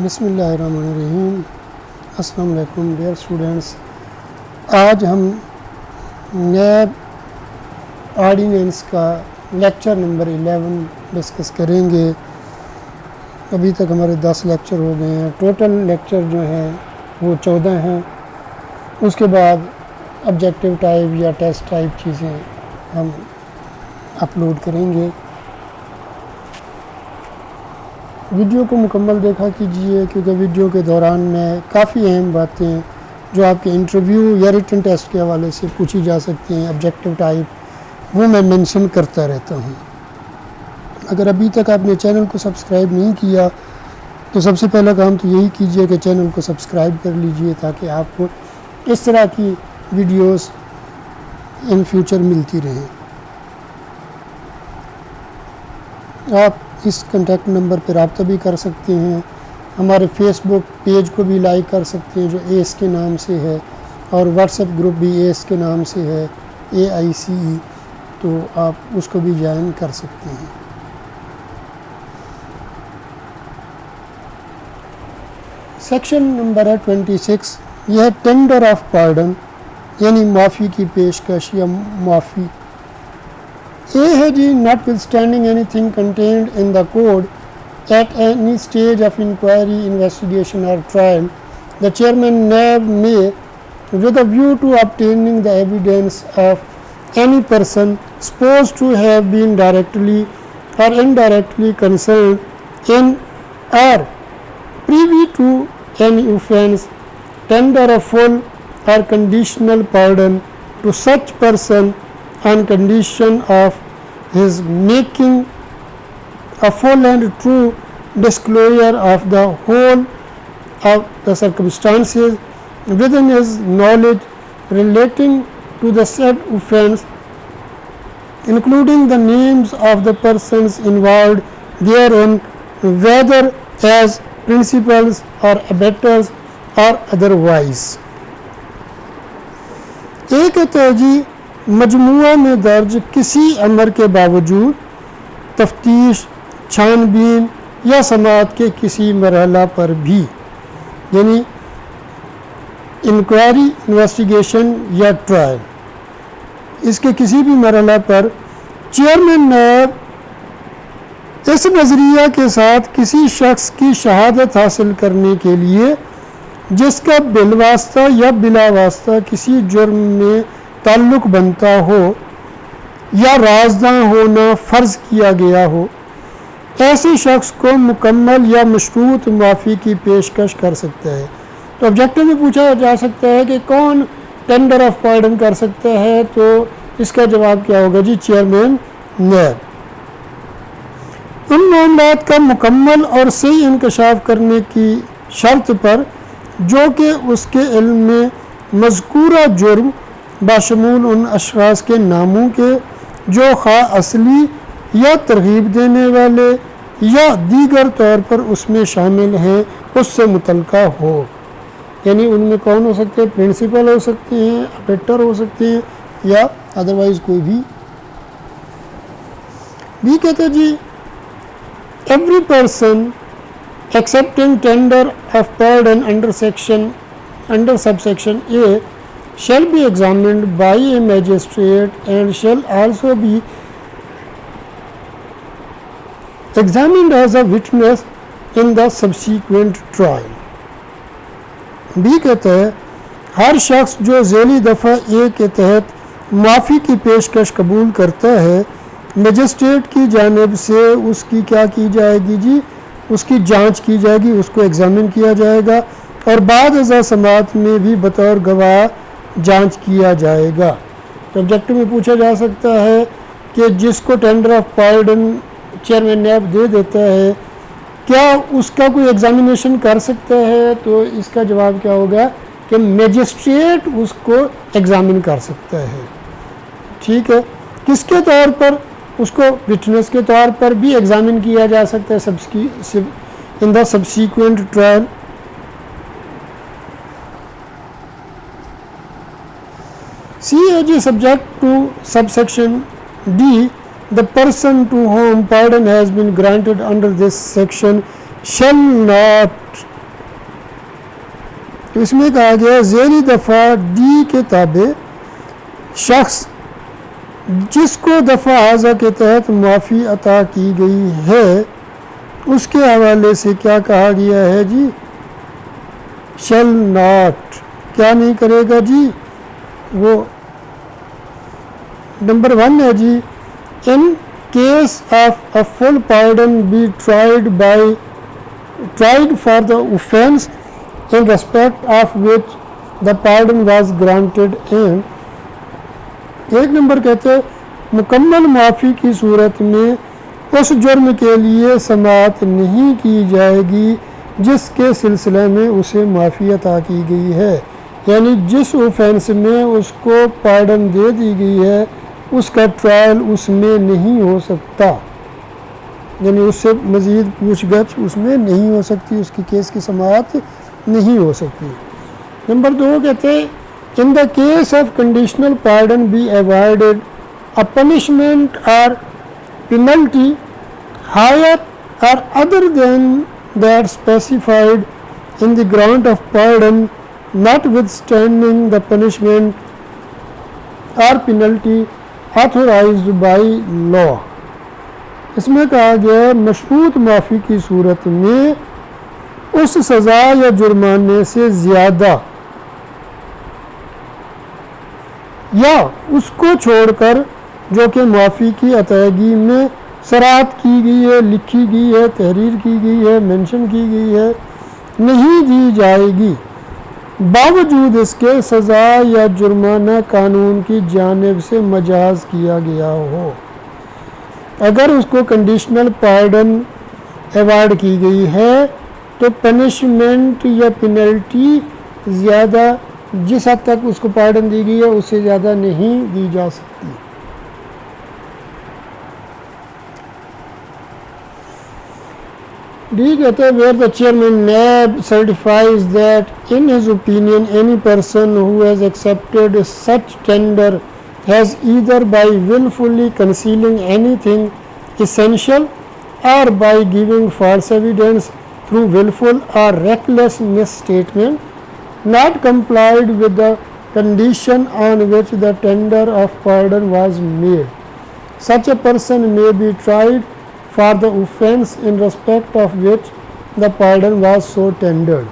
بسم اللہ الرحمن الرحیم. السلام علیکم ڈیئر اسٹوڈنٹس. آج ہم نیب آرڈیننس کا لیکچر نمبر 11 ڈسکس کریں گے. ابھی تک ہمارے 10 لیکچر ہو گئے ہیں. ٹوٹل لیکچر جو ہیں وہ 14 ہیں. اس کے بعد آبجیکٹیو ٹائپ یا ٹیسٹ ٹائپ چیزیں ہم اپلوڈ کریں گے. ویڈیو کو مکمل دیکھا کیجیے کیونکہ ویڈیو کے دوران میں کافی اہم باتیں جو آپ کے انٹرویو یا ریٹن ٹیسٹ کے حوالے سے پوچھی جا سکتی ہیں آبجیکٹیو ٹائپ وہ میں مینشن کرتا رہتا ہوں. اگر ابھی تک آپ نے چینل کو سبسکرائب نہیں کیا تو سب سے پہلا کام تو یہی کیجیے کہ چینل کو سبسکرائب کر لیجیے تاکہ آپ کو اس طرح کی ویڈیوز ان فیوچر ملتی رہیں. آپ اس کنٹیکٹ نمبر پہ رابطہ بھی کر سکتے ہیں. ہمارے فیس بک پیج کو بھی لائک کر سکتے ہیں جو ایس کے نام سے ہے, اور واٹس ایپ گروپ بھی ایس کے نام سے ہے, AICE, تو آپ اس کو بھی جوائن کر سکتے ہیں. سیکشن نمبر ہے 26. یہ ہے ٹینڈر آف پارڈن یعنی معافی کی پیشکش یا معافی. ہے جی notwithstanding anything contained in the code at any stage of inquiry, investigation or trial, the chairman NAB may, with a view to obtaining the evidence of any person supposed to have been directly or indirectly concerned in or privy to any offence, tender a full or conditional pardon to such person on condition of his making a full and true disclosure of the whole of the circumstances within his knowledge relating to the said offence, including the names of the persons involved therein, whether as principals or abettors or otherwise. ایک کہتا ہے جی مجموعہ میں درج کسی امر کے باوجود تفتیش, چھان بین یا سماعت کے کسی مرحلہ پر بھی, یعنی انکوائری, انویسٹیگیشن یا ٹرائل, اس کے کسی بھی مرحلہ پر چیئرمین نیب اس نظریہ کے ساتھ کسی شخص کی شہادت حاصل کرنے کے لیے جس کا بالواسطہ یا بلا واسطہ کسی جرم میں تعلق بنتا ہو یا رازداں ہونا فرض کیا گیا ہو, ایسے شخص کو مکمل یا مشروط معافی کی پیشکش کر سکتا ہے. تو آبجیکٹو میں پوچھا جا سکتا ہے کہ کون ٹینڈر آف پارڈن کر سکتا ہے, تو اس کا جواب کیا ہوگا جی چیئرمین نیب. ان معاملات کا مکمل اور صحیح انکشاف کرنے کی شرط پر جو کہ اس کے علم میں مذکورہ جرم باشمول ان اشخاص کے ناموں کے جو خواہ اصلی یا ترغیب دینے والے یا دیگر طور پر اس میں شامل ہیں اس سے متعلقہ ہو. یعنی ان میں کون ہو سکتے ہیں؟ پرنسپل ہو سکتے ہیں, اپیٹر ہو سکتے ہیں, یا ادروائز کوئی بھی. بھی کہتے ہیں جی every person accepting tender of pardon under subsection A shall be examined by a magistrate and shall also be examined as a witness in the subsequent trial. B کہتا ہے ہر شخص جو ذیلی دفعہ A کے تحت معافی کی پیشکش قبول کرتا ہے مجسٹریٹ کی جانب سے اس کی کیا کی جائے گی جی, اس کی جانچ کی جائے گی, اس کو ایگزامن کیا جائے گا, اور بعد ازاں سماعت میں بھی بطور گواہ جانچ کیا جائے گا. تو آبجیکٹو میں پوچھا جا سکتا ہے کہ جس کو tender of pardon chairman NAB دے دیتا ہے کیا اس کا کوئی ایگزامینیشن کر سکتا ہے, تو اس کا جواب کیا ہوگا کہ میجسٹریٹ اس کو ایگزامن کر سکتا ہے. ٹھیک ہے, کس کے طور پر؟ اس کو وٹنس کے طور پر بھی ایگزامن کیا جا سکتا ہے ان دا سبسیکوینٹ ٹرائل. سی ہے جی subject to sub section D the person to whom pardon has been granted under this section shall not اس میں کہا گیا ذیلی دفعہ دی کے تابع شخص جس کو دفعہ اعضا کے تحت معافی عطا کی گئی ہے اس کے حوالے سے کیا کہا گیا ہے جی؟ شل ناٹ، کیا نہیں کرے گا جی؟ وہ نمبر 1 ہے جی in case of a full pardon be tried for the offence in respect of which the pardon was granted and 1 number کہتے ہیں مکمل معافی کی صورت میں اس جرم کے لیے سماعت نہیں کی جائے گی جس کے سلسلے میں اسے معافی عطا کی گئی ہے، یعنی جس اوفینس میں اس کو پارڈن دے دی گئی ہے اس کا ٹرائل اس میں نہیں ہو سکتا، یعنی اس سے مزید پوچھ گچھ اس میں نہیں ہو سکتی، اس کی کیس کی سماعت نہیں ہو سکتی۔ نمبر 2 کہتے ہیں in the case of conditional pardon be avoided a punishment or penalty higher or other than that specified in the grant of pardon notwithstanding the punishment or penalty authorized by law۔ اس میں کہا گیا مشروط معافی کی صورت میں اس سزا یا جرمانے سے زیادہ یا اس کو چھوڑ کر جو کہ معافی کی عطائیگی میں صراحت کی گئی ہے، لکھی گئی ہے، تحریر کی گئی ہے، مینشن کی گئی ہے، نہیں دی جائے گی باوجود اس کے سزا یا جرمانہ قانون کی جانب سے مجاز کیا گیا ہو۔ اگر اس کو کنڈیشنل پارڈن ایوارڈ کی گئی ہے تو پنشمنٹ یا پینلٹی زیادہ جس حد تک اس کو پارڈن دی گئی ہے اس سے زیادہ نہیں دی جا سکتی۔ ڈی کہتے ہیں where the chairman NAB certifies that in his opinion any person who has accepted such tender has either by willfully concealing anything essential or by giving false evidence through willful or reckless misstatement not complied with the condition on which the tender of pardon was made. Such a person may be tried for the offence in respect of which the pardon was so tendered,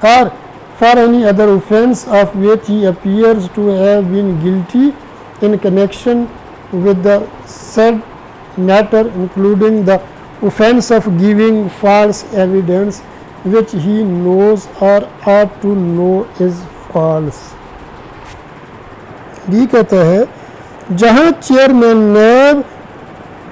or for any other offence of which he appears to have been guilty in connection with the said matter, including the offence of giving false evidence which he knows or ought to know is false۔ یہ کہتا ہے جہاں chairman NAB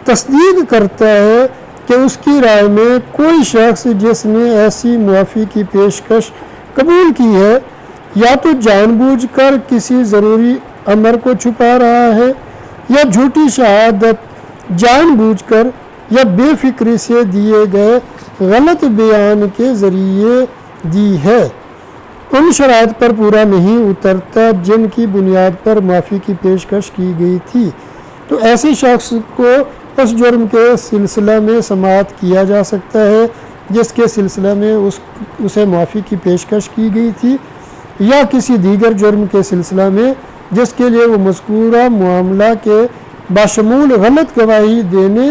تصدیق کرتا ہے کہ اس کی رائے میں کوئی شخص جس نے ایسی معافی کی پیشکش قبول کی ہے یا تو جان بوجھ کر کسی ضروری امر کو چھپا رہا ہے یا جھوٹی شہادت جان بوجھ کر یا بے فکری سے دیے گئے غلط بیان کے ذریعے دی ہے، ان شرائط پر پورا نہیں اترتا جن کی بنیاد پر معافی کی پیشکش کی گئی تھی، تو ایسے شخص کو اس جرم کے سلسلہ میں سماعت کیا جا سکتا ہے جس کے سلسلہ میں اسے معافی کی پیشکش کی گئی تھی، یا کسی دیگر جرم کے سلسلہ میں جس کے لیے وہ مذکورہ معاملہ کے باشمول غلط گواہی دینے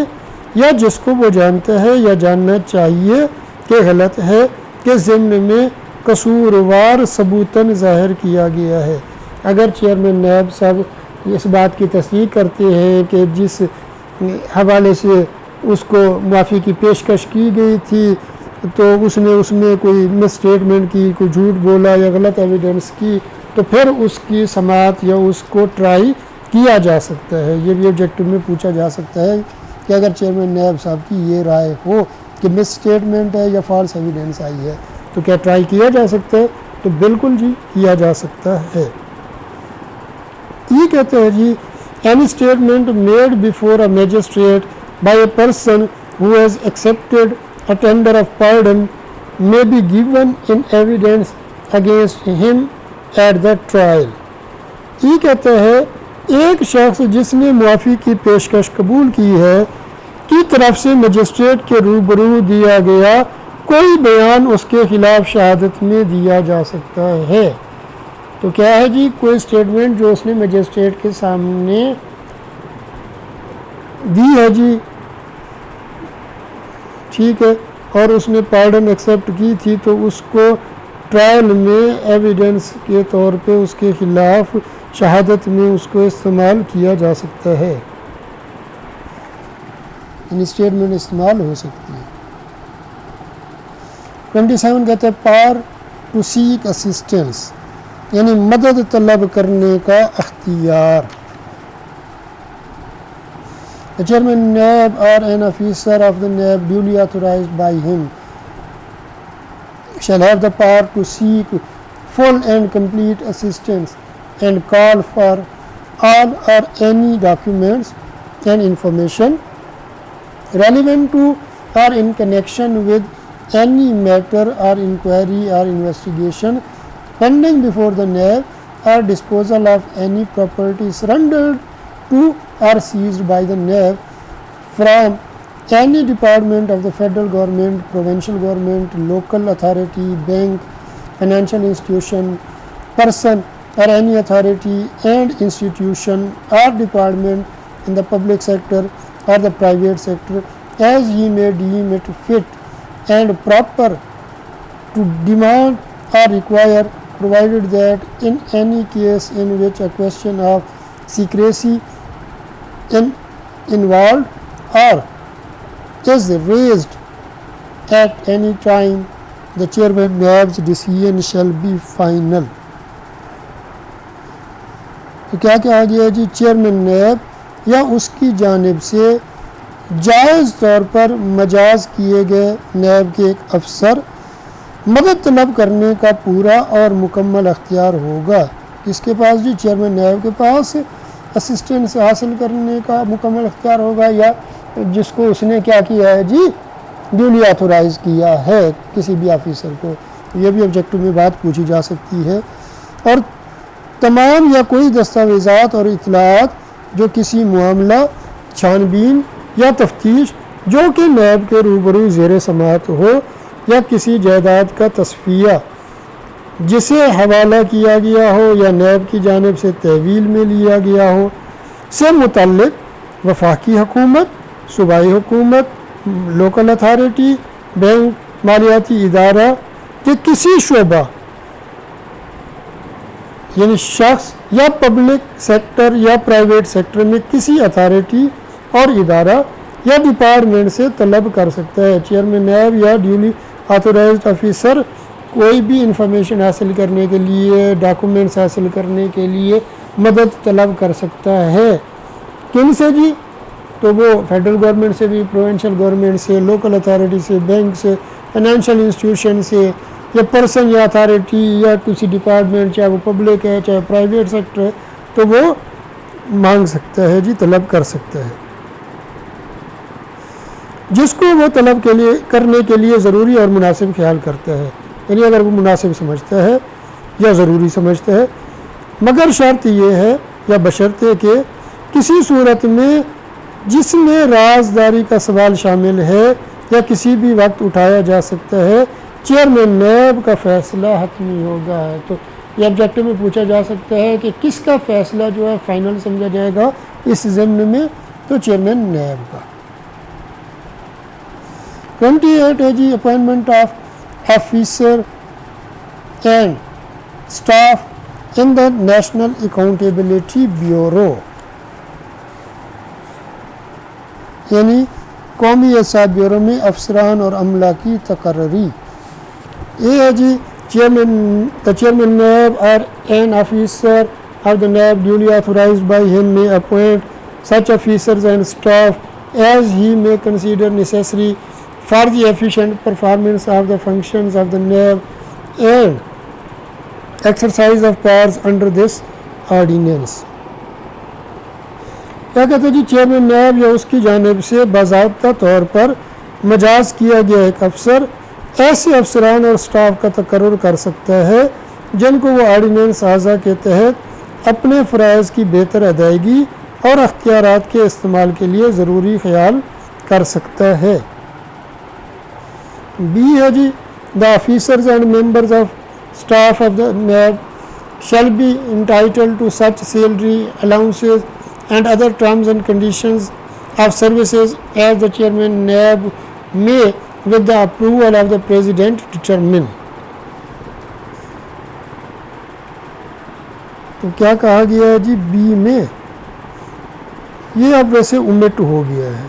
یا جس کو وہ جانتا ہے یا جاننا چاہیے کہ غلط ہے کے ضمن میں قصوروار ثبوتاً ظاہر کیا گیا ہے۔ اگر چیئرمین نیب صاحب اس بات کی تصدیق کرتے ہیں کہ جس حوالے سے اس کو معافی کی پیشکش کی گئی تھی تو اس نے اس میں کوئی مس اسٹیٹمنٹ کی، کوئی جھوٹ بولا یا غلط ایویڈنس کی، تو پھر اس کی سماعت یا اس کو ٹرائی کیا جا سکتا ہے۔ یہ بھی آبجیکٹو میں پوچھا جا سکتا ہے کہ اگر چیئرمین نیب صاحب کی یہ رائے ہو کہ مس اسٹیٹمنٹ ہے یا فالس ایویڈنس آئی ہے تو کیا ٹرائی کیا جا سکتا ہے؟ تو بالکل جی کیا جا سکتا ہے۔ یہ کہتے ہیں جی any statement made before a magistrate by a person who has accepted a tender of pardon may be given in evidence against him at the trial۔ یہ کہتا ہے ایک شخص جس نے معافی کی پیشکش قبول کی ہے کی طرف سے مجسٹریٹ کے روبرو دیا گیا کوئی بیان اس کے خلاف شہادت میں دیا جا سکتا ہے. تو کیا ہے جی؟ کوئی اسٹیٹمنٹ جو اس نے مجسٹریٹ کے سامنے دی ہے جی، ٹھیک ہے، اور اس نے پارڈن ایکسیپٹ کی تھی، تو اس کو ٹرائل میں ایویڈنس کے طور پہ اس کے خلاف شہادت میں اس کو استعمال کیا جا سکتا ہے، یعنی اسٹیٹمنٹ استعمال ہو سکتی ہے. 27 کہتے ہیں پاور ٹو سیک اسسٹنس، یعنی مدد طلب کرنے کا اختیار. The chairman NAB or an officer of the NAB duly authorized by him shall have the power to seek full and complete assistance and call for all or any documents and information relevant to or in connection with any matter or inquiry or investigation pending before the NAB or disposal of any property surrendered to or seized by the NAB from any department of the federal government, provincial government, local authority, bank, financial institution, person or any authority and institution or department in the public sector or the private sector as he may deem it fit and proper to demand or require, provided that in any case in which a question of secrecy involved or is raised at any time, the chairman NAB's decision shall be final. تو کیا کہا گیا ہے جی؟ Chairman NAB یا اس کی جانب سے جائز طور پر مجاز کیے گئے نیب کے ایک افسر مدد طلب کرنے کا پورا اور مکمل اختیار ہوگا. کس کے پاس جی؟ چیئرمین نیب کے پاس اسسٹنس حاصل کرنے کا مکمل اختیار ہوگا، یا جس کو اس نے کیا کیا ہے جی؟ ڈیولی آتھورائز کیا ہے کسی بھی آفیسر کو. یہ بھی آبجیکٹو میں بات پوچھی جا سکتی ہے. اور تمام یا کوئی دستاویزات اور اطلاعات جو کسی معاملہ، چھان بین یا تفتیش جو کہ نیب کے روبرو زیر سماعت ہو، یا کسی جائیداد کا تصفیہ جسے حوالہ کیا گیا ہو یا نیب کی جانب سے تحویل میں لیا گیا ہو، سے متعلق وفاقی حکومت، صوبائی حکومت، لوکل اتھارٹی، بینک، مالیاتی ادارہ کے کسی شعبہ یعنی شخص یا پبلک سیکٹر یا پرائیویٹ سیکٹر میں کسی اتھارٹی اور ادارہ یا ڈپارٹمنٹ سے طلب کر سکتا ہے. چیئرمین نیب یا ڈیولی آتھورائزڈ آفیسر کوئی بھی انفارمیشن حاصل کرنے کے لیے، ڈاکومنٹس حاصل کرنے کے لیے مدد طلب کر سکتا ہے. کن سے جی؟ تو وہ فیڈرل گورنمنٹ سے بھی، پروونشل گورنمنٹ سے، لوکل اتھارٹی سے، بینک سے، فائنینشیل انسٹیٹیوشن سے، یا پرسن یا اتھارٹی یا کسی ڈپارٹمنٹ، چاہے وہ پبلک ہے چاہے پرائیویٹ سیکٹر ہے، تو وہ مانگ سکتا ہے جی، طلب کر سکتا ہے، جس کو وہ طلب کے لیے کرنے کے لیے ضروری اور مناسب خیال کرتا ہے. یعنی اگر وہ مناسب سمجھتا ہے یا ضروری سمجھتا ہے، مگر شرط یہ ہے یا بشرطے کہ کسی صورت میں جس میں رازداری کا سوال شامل ہے یا کسی بھی وقت اٹھایا جا سکتا ہے، چیئرمین نیب کا فیصلہ حتمی ہوگا. تو یہ آبجیکٹو میں پوچھا جا سکتا ہے کہ کس کا فیصلہ جو ہے فائنل سمجھا جائے گا اس ضمن میں؟ تو چیئرمین نیب کا. 28 ہے جی appointment of officer and staff in the National Accountability Bureau, یعنی قومی احصاب بیورو میں افسران اور عملہ کی تقرری. یہ ہے جی the chairman NAB or an officer of the NAB duly authorized by him may appoint such officers and staff as he may consider necessary for the efficient performance of the functions of the NAB and exercise of powers under this ordinance. کیا کہتے ہیں جی؟ Chairman NAB یا اس کی جانب سے باضابطہ طور پر مجاز کیا گیا ایک افسر ایسے افسران اور سٹاف کا تقرر کر سکتا ہے جن کو وہ آرڈیننس اعضاء کے تحت اپنے فرائض کی بہتر ادائیگی اور اختیارات کے استعمال کے لیے ضروری خیال کر سکتا ہے. بی ہے جی the officers and members of staff of the NAB shall be entitled to such salary allowances and other terms and conditions of services as the chairman NAB may with the approval of the president determine. تو کیا کہا گیا ہے G B میں؟ یہ اب ویسے omit ہو گیا ہے،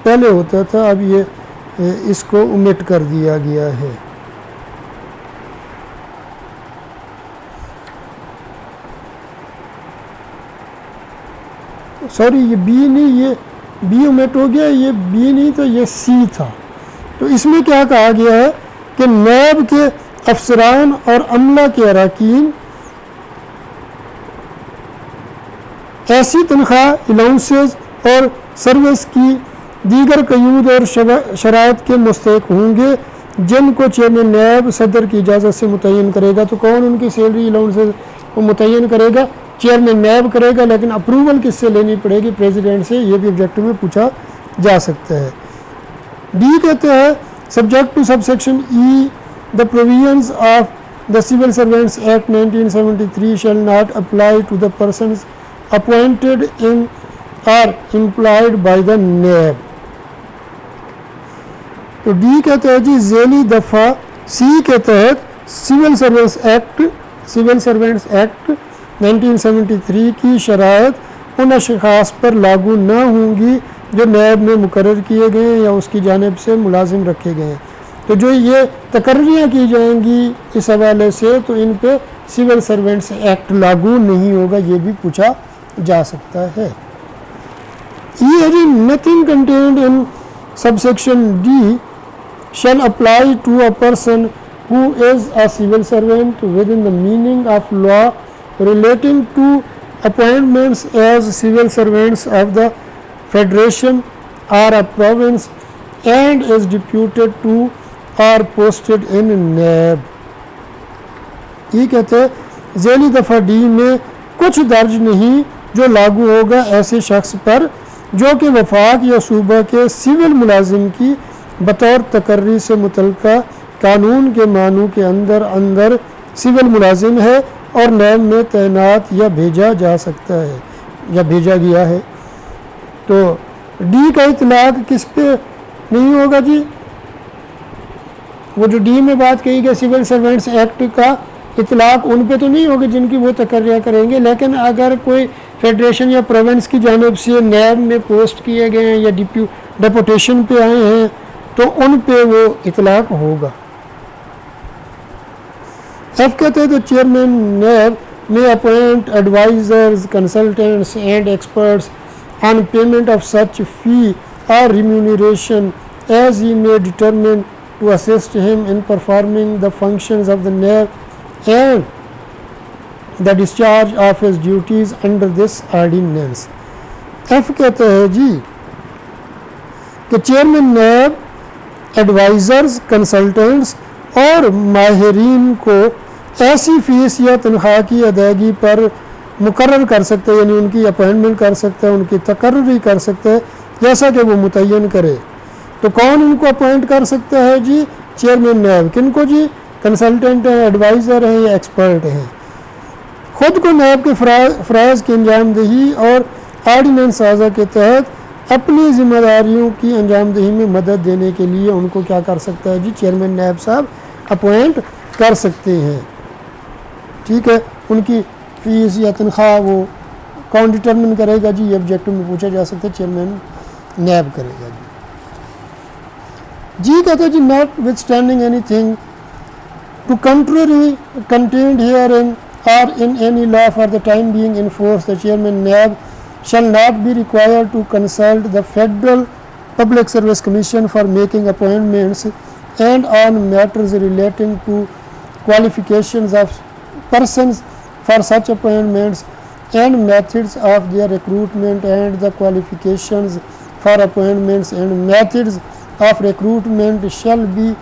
پہلے ہوتا تھا، اب یہ اس کو omit کر دیا گیا ہے. سوری یہ بی نہیں، یہ بی omit ہو گیا، یہ بی نہیں تو یہ سی تھا. تو اس میں کیا کہا گیا ہے کہ نیب کے افسران اور عملہ کے اراکین ایسی تنخواہ الاؤنسز اور سروس کی دیگر قیود اور شرائط کے مستحق ہوں گے جن کو چیئرمین نیب صدر کی اجازت سے متعین کرے گا. تو کون ان کی سیلری الاؤنسز کو متعین کرے گا؟ چیئرمین نیب کرے گا، لیکن اپروول کس سے لینی پڑے گی؟ پریزیڈنٹ سے. یہ بھی آبجیکٹو میں پوچھا جا سکتا ہے. ڈی کہتے ہیں subject to sub section E the provisions of the civil servants act 1973 shall not apply to the persons appointed in or employed by the NAB. تو ڈی کہتے ہیں جی ذیلی دفعہ سی کے تحت سول سروینٹس ایکٹ 1973 کی شرائط ان اشخاص پر لاگو نہ ہوں گی جو نیب میں مقرر کیے گئے ہیں یا اس کی جانب سے ملازم رکھے گئے ہیں. تو جو یہ تقرریاں کی جائیں گی اس حوالے سے تو ان پہ سول سروینٹس ایکٹ لاگو نہیں ہوگا، یہ بھی پوچھا جا سکتا ہے. یہ ہے جی nothing contained in sub section D shall apply to a person who is a civil servant within the meaning of law relating to appointments as civil servants of the federation or a province and is deputed to or posted in NAB. یہ کہتے ہیں ذیلی دفعہ D میں کچھ درج نہیں جو لاگو ہوگا ایسے شخص پر جو کہ وفاق یا صوبہ کے سول ملازم کی بطور تقرری سے متعلقہ قانون کے معنوں کے اندر سول ملازم ہے اور نیب میں تعینات یا بھیجا جا سکتا ہے یا بھیجا گیا ہے. تو ڈی کا اطلاق کس پہ نہیں ہوگا جی؟ وہ جو ڈی میں بات کہی گئی سول سروینٹس ایکٹ کا اطلاق ان پہ تو نہیں ہوگا جن کی وہ تقرریاں کریں گے، لیکن اگر کوئی فیڈریشن یا پروونس کی جانب سے نیب میں پوسٹ کیے گئے ہیں یا ڈیپوٹیشن پہ آئے ہیں تو ان پہ وہ اطلاق ہوگا. ایف کہتے ہیں تو chairman NAB may appoint advisers consultants and experts on payment of such fee or remuneration as he may determine to assist him in performing the functions of the NAB and the discharge of his duties under this ordinance. F کہتے ہیں جی کہ chairman NAB advisers consultants اور ماہرین کو ایسی face یا تنخواہ کی ادائیگی پر مقرر کر سکتے ہیں، یعنی ان کی اپائنٹمنٹ کر سکتا ہے، ان کی تقرری کر سکتا ہے جیسا کہ وہ متعین کرے. تو کون ان کو اپوائنٹ کر سکتا ہے جی؟ Chairman NAB. کن کو جی؟ کنسلٹنٹ ہیں، ایڈوائزر ہیں یا ایکسپرٹ ہیں. خود کو نیب کے فرائض کی انجام دہی اور آرڈیننس سازہ کے تحت اپنی ذمہ داریوں کی انجام دہی میں مدد دینے کے لیے ان کو کیا کر سکتا ہے جی؟ چیئرمین نیب صاحب اپوائنٹ کر سکتے ہیں. ٹھیک ہے، ان کی فیس یا تنخواہ وہ کون ڈٹرمن کرے گا جی؟ یہ آبجیکٹو میں پوچھا جا سکتا ہے، چیئرمین نیب کرے گا جی. جی کہتے ہیں جی notwithstanding anything to contrary contained herein or in any law for the time being in force, the chairman NAB shall not be required to consult the Federal Public Service Commission for making appointments and on matters relating to qualifications of persons for such appointments and methods of their recruitment and the qualifications for appointments and methods of recruitment shall be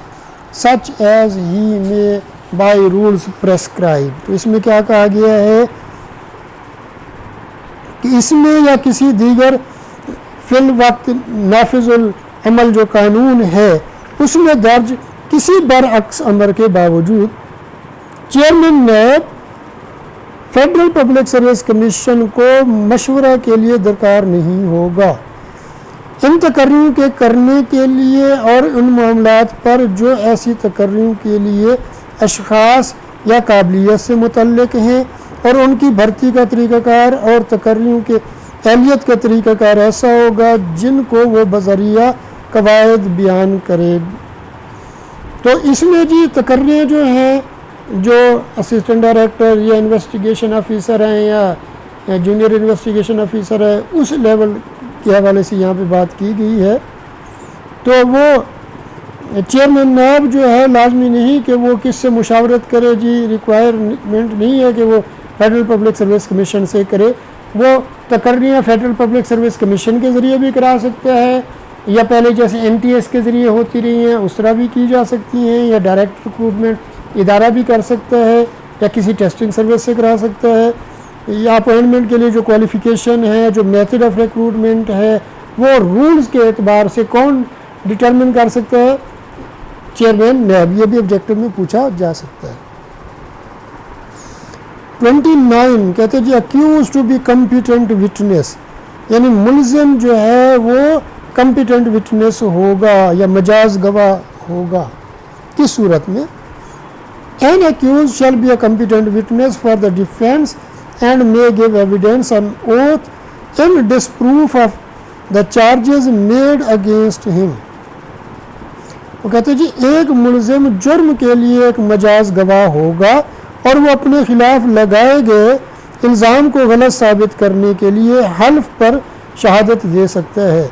such as he may by rules prescribed. تو اس میں کیا کہا گیا ہے کہ اس میں یا کسی دیگر فی الوقت نافذ العمل جو قانون ہے اس میں درج کسی برعکس امر کے باوجود chairman NAB federal public service commission کو مشورہ کے لیے درکار نہیں ہوگا ان تقرریوں کے کرنے کے لیے اور ان معاملات پر جو ایسی تقرریوں کے لیے اشخاص یا قابلیت سے متعلق ہیں اور ان کی بھرتی کا طریقہ کار اور تقرریوں کے اہلیت کا طریقہ کار ایسا ہوگا جن کو وہ بذریعہ قواعد بیان کرے۔ تو اس میں جی تقرریاں جو ہیں جو اسسٹنٹ ڈائریکٹر یا انویسٹیگیشن آفیسر ہیں یا جونیئر انویسٹیگیشن آفیسر ہے اس لیول کے حوالے سے یہاں پہ بات کی گئی ہے، تو وہ چیئرمین نیب جو ہے لازمی نہیں کہ وہ کس سے مشاورت کرے، جی ریکوائرمنٹ نہیں ہے کہ وہ فیڈرل پبلک سروس کمیشن سے کرے، وہ تقرریاں فیڈرل پبلک سروس کمیشن کے ذریعے بھی کرا سکتا ہے یا پہلے جیسے این ٹی ایس کے ذریعے ہوتی رہی ہیں اس طرح بھی کی جا سکتی ہیں، یا ڈائریکٹ ریکروٹمنٹ ادارہ بھی کر سکتا ہے یا کسی ٹیسٹنگ سروس سے کرا سکتا ہے، یا اپوائنٹمنٹ کے لیے جو کوالیفیکیشن ہے، جو میتھڈ آف ریکروٹمنٹ ہے، وہ رولز کے اعتبار سے کون ڈٹرمن کر سکتا ہے؟ Chairman NAB. یہ بھی آبجیکٹو میں پوچھا جا سکتا ہے۔ 29 کہتے ہیں جی accused to be competent witness, یعنی ملزم جو ہے وہ کمپیٹنٹ وٹنس ہوگا یا مجاز گواہ ہوگا۔ کس صورت میں؟ An accused shall be a competent witness for the defense and may give evidence on oath in disproof of the charges made against him۔ وہ کہتے ہیں جی ایک ملزم جرم کے لیے ایک مجاز گواہ ہوگا اور وہ اپنے خلاف لگائے گئے الزام کو غلط ثابت کرنے کے لیے حلف پر شہادت دے سکتا ہے۔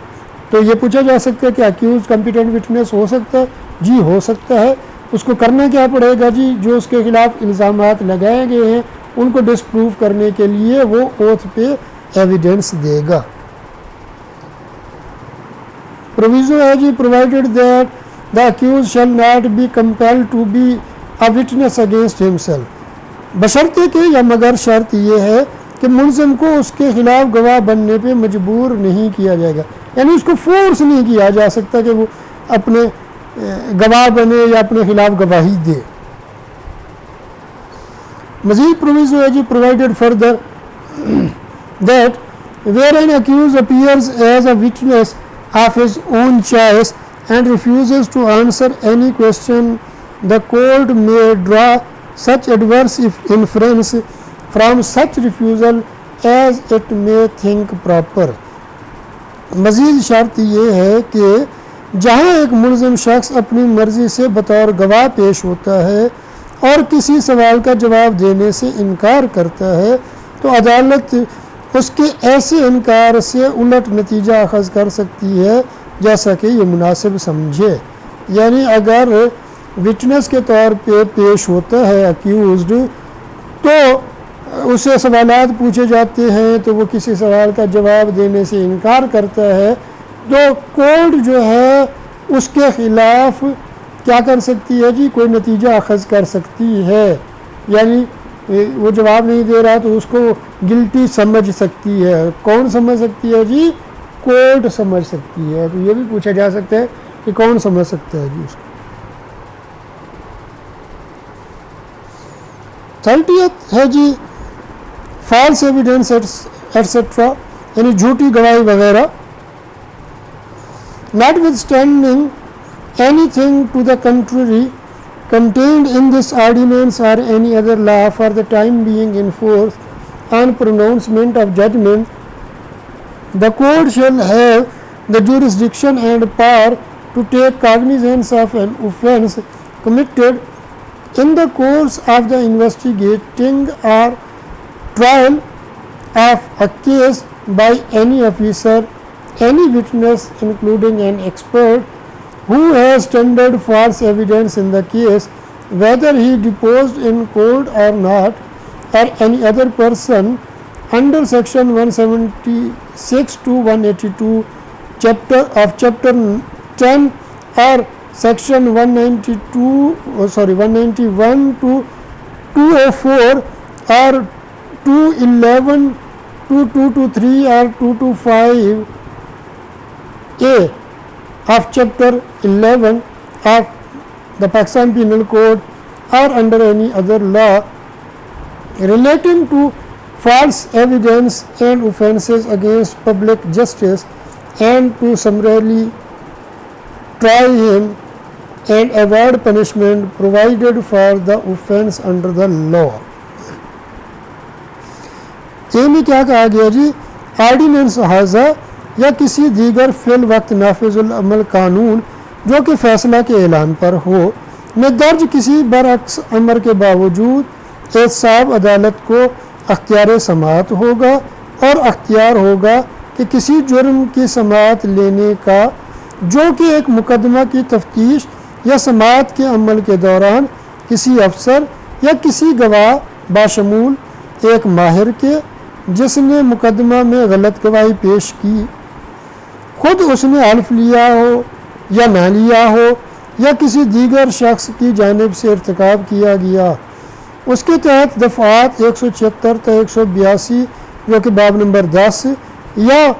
تو یہ پوچھا جا سکتا ہے کہ اکیوز کمپیٹنٹ وٹنس ہو سکتا ہے؟ جی ہو سکتا ہے۔ اس کو کرنا کیا پڑے گا جی؟ جو اس کے خلاف الزامات لگائے گئے ہیں ان کو ڈسپروف کرنے کے لیے وہ اوتھ پہ ایویڈنس دے گا۔ پروویژن ہے جی provided that the accused shall not be compelled to be a witness against himself, بشرطے کہ یا مگر شرط یہ ہے کہ ملزم کو اس کے خلاف گواہ بننے پہ مجبور نہیں کیا جائے گا، یعنی اس کو فورس نہیں کیا جا سکتا کہ وہ اپنے گواہ بنے یا اپنے خلاف گواہی دے۔ مزید پروویژن ہے جی provided further that where an accused appears as a witness of his own choice and refuses to answer any question the court may draw such adverse inference from such refusal as it may think proper۔ مزید شرط یہ ہے کہ جہاں ایک ملزم شخص اپنی مرضی سے بطور گواہ پیش ہوتا ہے اور کسی سوال کا جواب دینے سے انکار کرتا ہے تو عدالت اس کے ایسے انکار سے الٹ نتیجہ اخذ کر سکتی ہے جیسا کہ یہ مناسب سمجھے۔ یعنی اگر وٹنس کے طور پہ پیش ہوتا ہے اکیوزڈ تو اسے سوالات پوچھے جاتے ہیں تو وہ کسی سوال کا جواب دینے سے انکار کرتا ہے تو کورٹ جو ہے اس کے خلاف کیا کر سکتی ہے جی؟ کوئی نتیجہ اخذ کر سکتی ہے، یعنی وہ جواب نہیں دے رہا تو اس کو گلٹی سمجھ سکتی ہے۔ کون سمجھ سکتی ہے جی؟ کورٹ سمجھ سکتی ہے۔ تو یہ بھی پوچھا جا سکتا ہے کہ کون سمجھ سکتا ہے جی اس کو۔ 30th ہے جی فالس ایویڈنس ایٹسٹرا، یعنی جھوٹی گواہی وغیرہ۔ Notwithstanding anything to the contrary contained in this ordinance or any other law for the time being in force on pronouncement of judgment, the court shall have the jurisdiction and power to take cognizance of an offence committed in the course of the investigating or trial of a case by any officer, any witness including an expert who has tendered false evidence in the case, whether he deposed in court or not, or any other person under section 176 to 182 chapter 10 or section 191 to 204 or 211 to 223 or 225 A of chapter 11 of the Pakistan Penal Code or under any other law relating to false evidence and offences against public justice, and to summarily try him and award punishment provided for the offence under the law. اے میں کیا کہا گیا جی؟ Ordinance حاضہ یا کسی دیگر فی الوقت نافذ العمل قانون جو کہ فیصلہ کے اعلان پر ہو میں درج کسی برعکس امر کے باوجود احتساب عدالت کو اختیار سماعت ہوگا اور اختیار ہوگا کہ کسی جرم کی سماعت لینے کا جو کہ ایک مقدمہ کی تفتیش یا سماعت کے عمل کے دوران کسی افسر یا کسی گواہ باشمول ایک ماہر کے جس نے مقدمہ میں غلط گواہی پیش کی خود اس نے حلف لیا ہو یا نہ لیا ہو یا کسی دیگر شخص کی جانب سے ارتکاب کیا گیا، اس کے تحت دفعات 176 تا 182 جو کہ باب نمبر 10 یا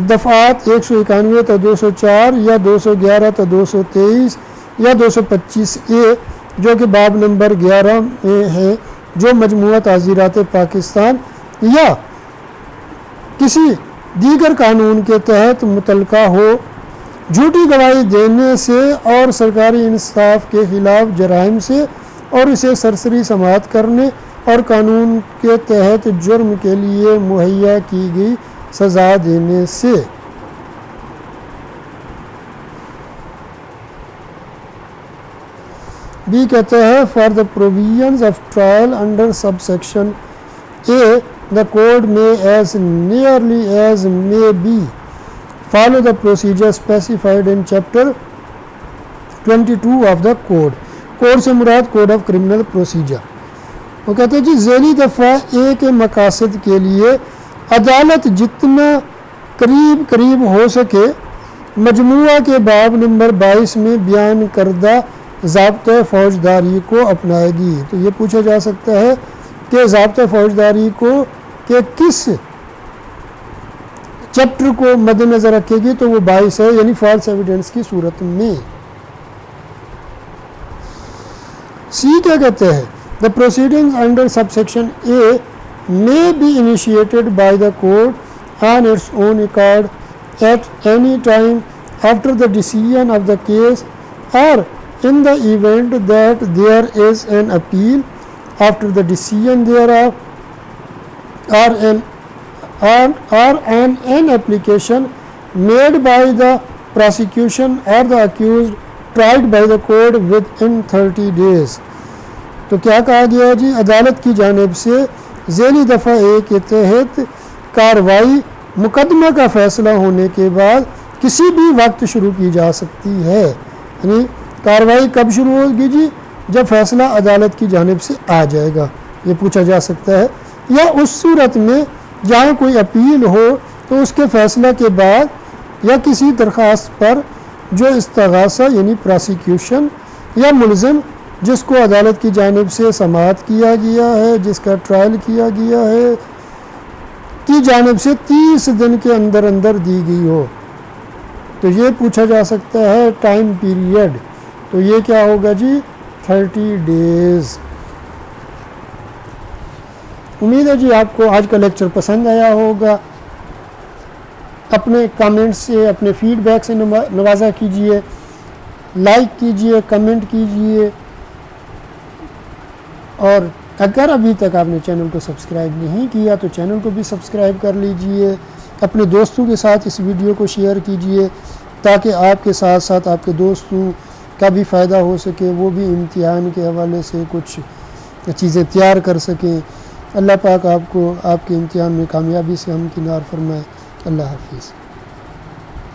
دفعات 191 تا 204 یا 211 تا 223 یا 225A جو کہ باب نمبر 11 میں ہے جو مجموعہ تعزیرات پاکستان یا کسی دیگر قانون کے تحت متعلقہ ہو، جھوٹی گواہی دینے سے اور سرکاری انصاف کے خلاف جرائم سے اور اسے سرسری سماعت کرنے اور قانون کے تحت جرم کے لیے مہیا کی گئی سزا دینے سے۔ بی کہتا ہے for the provisions of trial under sub section a the code may as nearly as may be follow the procedure specified in chapter 22 of the code. Code سے مراد کوڈ آف کرمنل پروسیجر۔ وہ کہتے ہیں جی ذیلی دفعہ اے کے مقاصد کے لیے عدالت جتنا قریب ہو سکے مجموعہ کے باب نمبر 22 میں بیان کردہ ضابطۂ فوجداری کو اپنائے گی۔ تو یہ پوچھا جا سکتا ہے کہ ضابطۂ فوجداری کو کہ کس چیپٹر کو مد نظر رکھے گی، تو وہ 22 ہے، یعنی فالس ایویڈنس کی صورت میں۔ سی کیا کہتے ہیں the proceedings under sub section A may be initiated by the court on its own accord at any time after the decision of the case or in the event that there is an appeal after the decision thereof or an application made by the prosecution or the accused tried by the court within 30 days۔ تو کیا کہا گیا جی؟ عدالت کی جانب سے ذیلی دفعہ اے کے تحت کارروائی مقدمہ کا فیصلہ ہونے کے بعد کسی بھی وقت شروع کی جا سکتی ہے۔ یعنی کارروائی کب شروع ہوگی جی؟ جب فیصلہ عدالت کی جانب سے آ جائے گا، یہ پوچھا جا سکتا ہے، یا اس صورت میں جہاں کوئی اپیل ہو تو اس کے فیصلہ کے بعد یا کسی درخواست پر جو استغاثہ یعنی پراسیکیوشن یا ملزم جس کو عدالت کی جانب سے سماعت کیا گیا ہے، جس کا ٹرائل کیا گیا ہے، کی جانب سے 30 دن کے اندر دی گئی ہو، تو یہ پوچھا جا سکتا ہے ٹائم پیریڈ۔ تو یہ کیا ہوگا جی؟ 30 ڈیز۔ امید ہے جی آپ کو آج کا لیکچر پسند آیا ہوگا۔ اپنے کامنٹ سے، اپنے فیڈ بیک سے نوازا کیجئے، لائک کیجئے، کمنٹ کیجئے، اور اگر ابھی تک آپ نے چینل کو سبسکرائب نہیں کیا تو چینل کو بھی سبسکرائب کر لیجئے، اپنے دوستوں کے ساتھ اس ویڈیو کو شیئر کیجئے تاکہ آپ کے ساتھ ساتھ آپ کے دوستوں کا بھی فائدہ ہو سکے، وہ بھی امتحان کے حوالے سے کچھ چیزیں تیار کر سکیں۔ اللہ پاک آپ کو آپ کے امتحان میں کامیابی سے ہمکنار فرمائے۔ اللہ حافظ۔